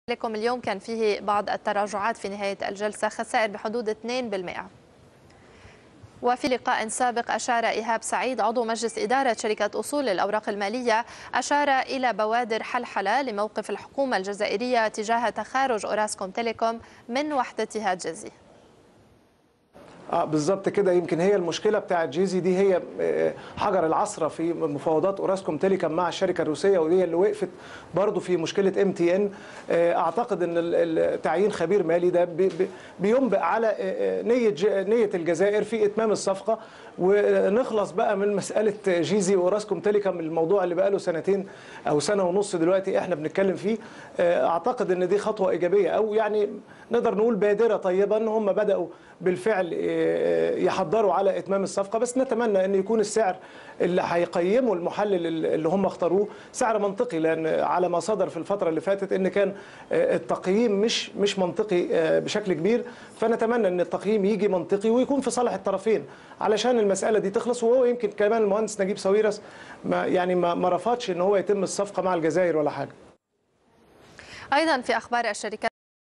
لكم اليوم كان فيه بعض التراجعات في نهاية الجلسة، خسائر بحدود 2%. وفي لقاء سابق أشار إيهاب سعيد عضو مجلس إدارة شركة أصول الأوراق المالية إلى بوادر حلحلة لموقف الحكومة الجزائرية تجاه تخارج أوراسكوم تيليكوم من وحدتها جيزي. بالظبط كده. يمكن هي المشكله بتاعت جيزي دي هي حجر العثره في مفاوضات اوراسكوم تيليكوم مع الشركه الروسيه، وهي اللي وقفت برضو في مشكله MTN. اعتقد ان تعيين خبير مالي ده بينبئ على نيه الجزائر في اتمام الصفقه، ونخلص بقى من مساله جيزي واوراسكوم تيليكوم، الموضوع اللي بقى له سنتين او سنه ونص دلوقتي احنا بنتكلم فيه. اعتقد ان دي خطوه ايجابيه، او يعني نقدر نقول بادره طيبه ان هم بداوا بالفعل يحضروا على اتمام الصفقه. بس نتمنى ان يكون السعر اللي هيقيمه المحلل اللي هم اختاروه سعر منطقي، لان على ما صدر في الفتره اللي فاتت ان كان التقييم مش منطقي بشكل كبير. فنتمنى ان التقييم يجي منطقي ويكون في صالح الطرفين علشان المساله دي تخلص. وهو يمكن كمان المهندس نجيب ساويرس ما رفضش ان هو يتم الصفقه مع الجزائر ولا حاجه. ايضا في اخبار الشركات